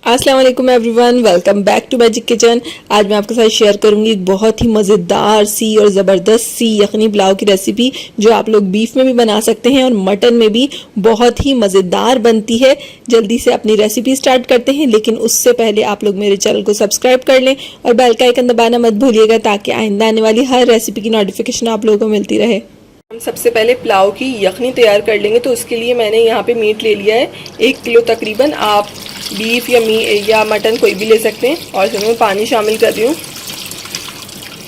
अस्सलाम वालेकुम everyone, welcome back to Magic Kitchen. आज मैं आपके साथ शेयर करूंगी एक बहुत ही मज़ेदार सी और ज़बरदस्त सी यखनी पुलाव की रेसिपी जो आप लोग बीफ में भी बना सकते हैं और मटन में भी बहुत ही मज़ेदार बनती है। जल्दी से अपनी रेसिपी स्टार्ट करते हैं, लेकिन उससे पहले आप लोग मेरे चैनल को सब्सक्राइब कर लें और बेल का आइकन दबाना मत भूलिएगा ताकि आइंदा आने वाली हर रेसिपी की नोटिफिकेशन आप लोगों को मिलती रहे। हम सबसे पहले पुलाव की यखनी तैयार कर लेंगे। तो उसके लिए मैंने यहाँ पे मीट ले लिया है 1 किलो तकरीबन। आप बीफ या मटन कोई भी ले सकते हैं। और इसमें मैं पानी शामिल कर रही हूँ।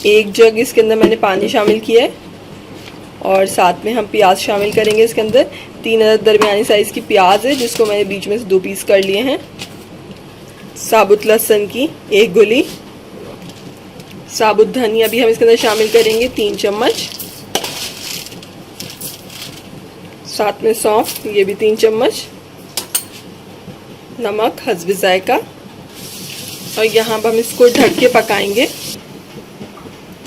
1 जग इसके अंदर मैंने पानी शामिल किया है। और साथ में हम प्याज शामिल करेंगे इसके अंदर। 3 अदद दरमियानी साइज़ की प्याज है जिसको मैंने बीच में से 2 पीस कर लिए हैं। साबुत लहसुन की 1 गोली। साबुत धनिया भी हम इसके अंदर शामिल करेंगे 3 चम्मच। साथ में सौंफ, ये भी 3 चम्मच। नमक हस्ब जायका। और यहाँ पर हम इसको ढक के पकाएंगे।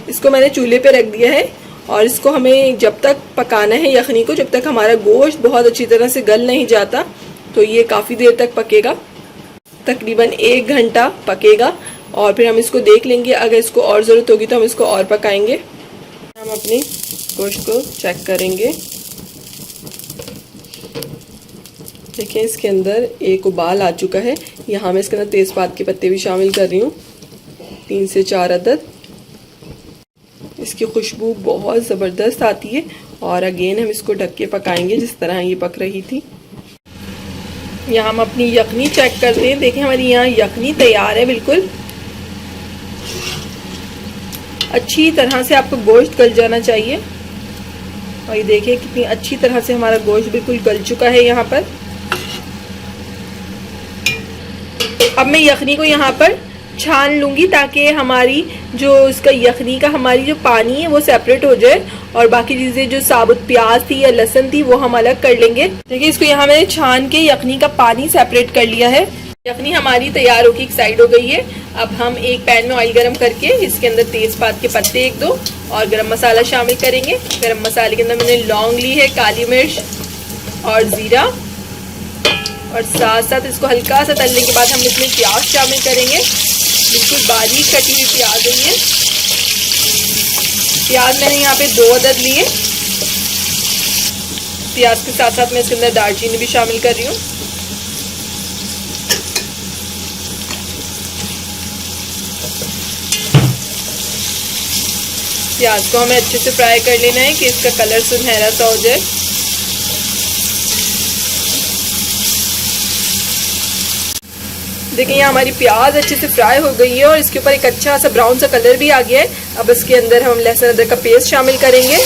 इसको मैंने चूल्हे पे रख दिया है और इसको हमें जब तक पकाना है यखनी को, जब तक हमारा गोश्त बहुत अच्छी तरह से गल नहीं जाता। तो ये काफ़ी देर तक पकेगा, तकरीबन 1 घंटा पकेगा। और फिर हम इसको देख लेंगे, अगर इसको और ज़रूरत होगी तो हम इसको और पकाएंगे। हम अपनी गोश्त को चेक करेंगे। देखिए इसके अंदर एक उबाल आ चुका है। यहाँ मैं इसके अंदर तेज़पात के पत्ते भी शामिल कर रही हूँ, 3 से 4 अदद। इसकी खुशबू बहुत ज़बरदस्त आती है। और अगेन हम इसको ढक के पकाएंगे जिस तरह ये पक रही थी। यहाँ हम अपनी यखनी चेक करते हैं। देखिए हमारी यहाँ यखनी तैयार है बिल्कुल अच्छी तरह से। आपको गोश्त गल जाना चाहिए। और ये देखिए कितनी अच्छी तरह से हमारा गोश्त बिल्कुल गल चुका है यहाँ पर। अब मैं यखनी को यहाँ पर छान लूँगी ताकि हमारी जो इसका यखनी का हमारी जो पानी है वो सेपरेट हो जाए। और बाकी चीज़ें जो साबुत प्याज थी या लहसुन थी वो हम अलग कर लेंगे। देखिए इसको यहाँ मैंने छान के यखनी का पानी सेपरेट कर लिया है। यखनी हमारी तैयार होकर एक साइड हो गई है। अब हम एक पैन में ऑयल गरम करके इसके अंदर तेज़पात के पत्ते 1-2 और गरम मसाला शामिल करेंगे। गरम मसाले के अंदर मैंने लौंग ली है, काली मिर्च और ज़ीरा। और साथ साथ इसको हल्का सा तलने के बाद हम इसमें प्याज शामिल करेंगे। बिल्कुल बारीक कटी हुई प्याज है ये। प्याज मैंने यहाँ पे 2 अदद लिए। प्याज के साथ साथ मैं इसके अंदर दालचीनी भी शामिल कर रही हूँ। प्याज को हमें अच्छे से फ्राई कर लेना है कि इसका कलर सुनहरा सा हो जाए। देखिए यहाँ हमारी प्याज अच्छे से फ्राई हो गई है और इसके ऊपर एक अच्छा सा ब्राउन सा कलर भी आ गया है। अब इसके अंदर हम लहसुन अदरक का पेस्ट शामिल करेंगे।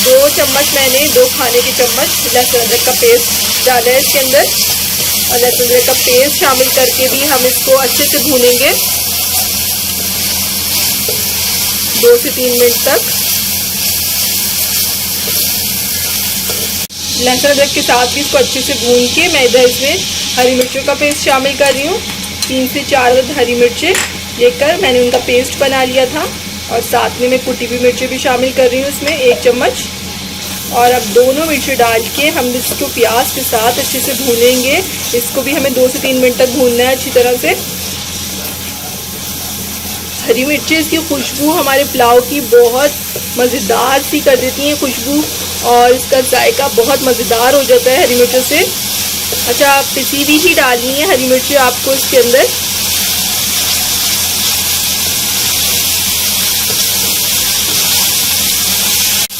2 चम्मच मैंने 2 खाने के चम्मच लहसुन अदरक का पेस्ट डाला है इसके अंदर। और लहसुन अदरक का पेस्ट शामिल करके भी हम इसको अच्छे से भूनेंगे 2 से 3 मिनट तक। लहसुन अदरक के साथ भी इसको अच्छे से भून के मैं इधर इसमें हरी मिर्चों का पेस्ट शामिल कर रही हूँ। 3 से 4 अदद हरी मिर्चें लेकर मैंने उनका पेस्ट बना लिया था। और साथ में मैं कुटी हुई मिर्चें भी शामिल कर रही हूँ इसमें 1 चम्मच। और अब दोनों मिर्चें डाल के हम इसको प्याज के साथ अच्छे से भूनेंगे। इसको भी हमें 2 से 3 मिनट तक भूनना है अच्छी तरह से। हरी मिर्चें इसकी खुशबू हमारे पुलाव की बहुत मज़ेदार सी कर देती हैं खुशबू। और इसका जायका बहुत मज़ेदार हो जाता है हरी मिर्चों से। अच्छा, पिसी हुई ही डालनी है हरी मिर्ची आपको इसके अंदर।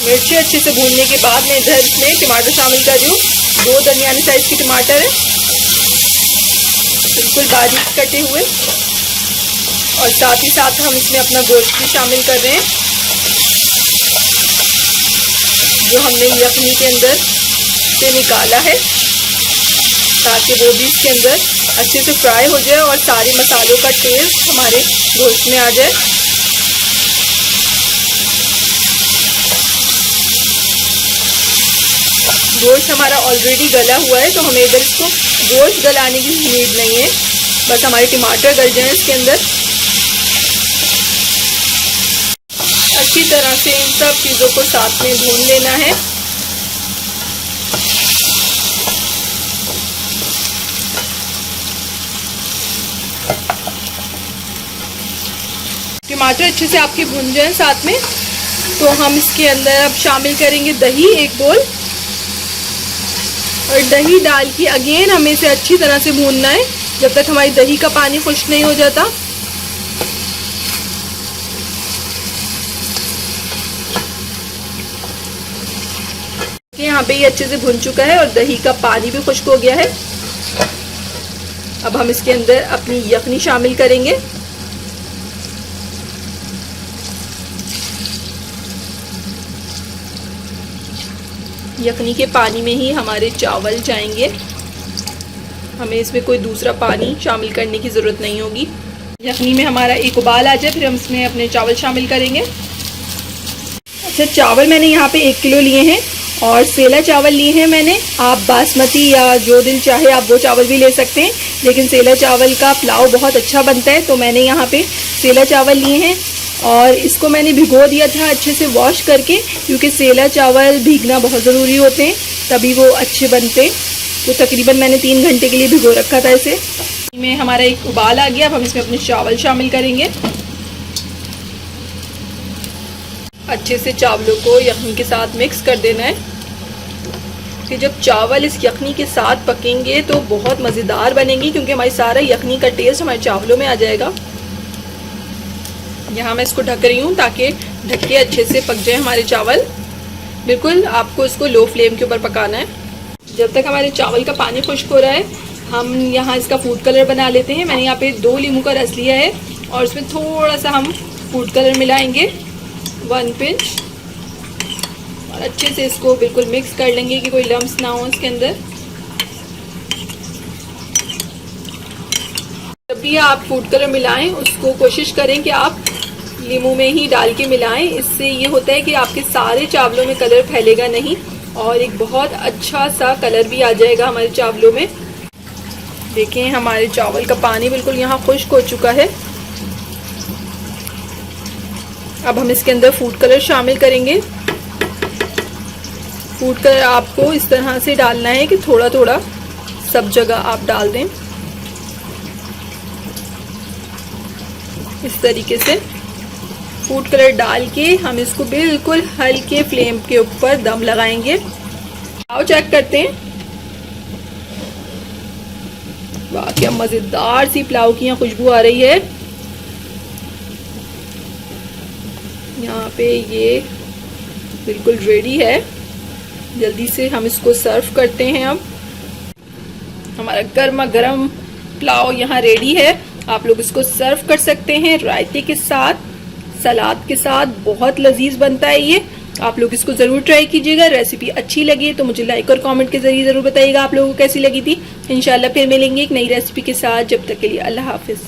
मिर्ची अच्छे से भूनने के बाद मैं इधर इसमें टमाटर शामिल कर रही हूँ। 2 दरमियानी साइज के टमाटर है, बिल्कुल बारीक कटे हुए। और साथ ही साथ हम इसमें अपना गोश्त भी शामिल कर रहे हैं जो हमने यखनी के अंदर से निकाला है, ताकि वो भी इसके अंदर अच्छे से फ्राई हो जाए और सारे मसालों का टेस्ट हमारे गोश्त में आ जाए। गोश्त हमारा ऑलरेडी गला हुआ है तो हमें इधर इसको गोश्त गलाने की नीड नहीं है, बस हमारे टमाटर गल जाए इसके अंदर। अच्छी तरह से इन सब चीज़ों को साथ में भून लेना है। टमाटर अच्छे से आपके भुन जाए साथ में, तो हम इसके अंदर अब शामिल करेंगे दही 1 बोल। और दही डाल के अगेन हमें इसे अच्छी तरह से भूनना है जब तक हमारी दही का पानी खुश्क नहीं हो जाता। यहाँ पे ये अच्छे से भुन चुका है और दही का पानी भी खुश्क हो गया है। अब हम इसके अंदर अपनी यखनी शामिल करेंगे। यखनी के पानी में ही हमारे चावल जाएंगे, हमें इसमें कोई दूसरा पानी शामिल करने की ज़रूरत नहीं होगी। यखनी में हमारा एक उबाल आ जाए फिर हम इसमें अपने चावल शामिल करेंगे। अच्छा, चावल मैंने यहाँ पे 1 किलो लिए हैं और सेला चावल लिए हैं मैंने। आप बासमती या जो दिल चाहे आप वो चावल भी ले सकते हैं, लेकिन सेला चावल का पुलाव बहुत अच्छा बनता है, तो मैंने यहाँ पे सेला चावल लिए हैं। और इसको मैंने भिगो दिया था अच्छे से वॉश करके, क्योंकि सेला चावल भीगना बहुत ज़रूरी होते हैं तभी वो अच्छे बनते हैं। तो तकरीबन मैंने 3 घंटे के लिए भिगो रखा था इसे। में हमारा एक उबाल आ गया, अब हम इसमें अपने चावल शामिल करेंगे। अच्छे से चावलों को यखनी के साथ मिक्स कर देना है कि जब चावल इस यखनी के साथ पकेंगे तो बहुत मज़ेदार बनेंगी, क्योंकि हमारी सारा यखनी का टेस्ट हमारे चावलों में आ जाएगा। यहाँ मैं इसको ढक रही हूँ ताकि ढक के अच्छे से पक जाए हमारे चावल। बिल्कुल आपको इसको लो फ्लेम के ऊपर पकाना है। जब तक हमारे चावल का पानी खुश्क हो रहा है, हम यहाँ इसका फूड कलर बना लेते हैं। मैंने यहाँ पे 2 नींबू का रस लिया है और इसमें थोड़ा सा हम फूड कलर मिलाएंगे 1 पिंच, और अच्छे से इसको बिल्कुल मिक्स कर लेंगे कि कोई लम्स ना हो इसके अंदर। जब भी आप फूड कलर मिलाएं उसको कोशिश करें कि आप नींबू में ही डाल के मिलाएं। इससे ये होता है कि आपके सारे चावलों में कलर फैलेगा नहीं और एक बहुत अच्छा सा कलर भी आ जाएगा हमारे चावलों में। देखें हमारे चावल का पानी बिल्कुल यहाँ खुश्क हो चुका है। अब हम इसके अंदर फूड कलर शामिल करेंगे। फूड कलर आपको इस तरह से डालना है कि थोड़ा थोड़ा सब जगह आप डाल दें, इस तरीके से फूड कलर डाल के हम इसको बिल्कुल हल्के फ्लेम के ऊपर दम लगाएंगे। आओ चेक करते हैं। वाह, क्या मज़ेदार सी पुलाव की यहाँ खुशबू आ रही है। यहाँ पे ये बिल्कुल रेडी है। जल्दी से हम इसको सर्व करते हैं। अब हमारा गर्मा गर्म पुलाव यहाँ रेडी है। आप लोग इसको सर्व कर सकते हैं रायते के साथ, सलाद के साथ। बहुत लजीज बनता है ये। आप लोग इसको ज़रूर ट्राई कीजिएगा। रेसिपी अच्छी लगी तो मुझे लाइक और कमेंट के ज़रिए ज़रूर बताइएगा आप लोगों को कैसी लगी थी। इंशाल्लाह फिर मिलेंगे एक नई रेसिपी के साथ। जब तक के लिए अल्लाह हाफिज़।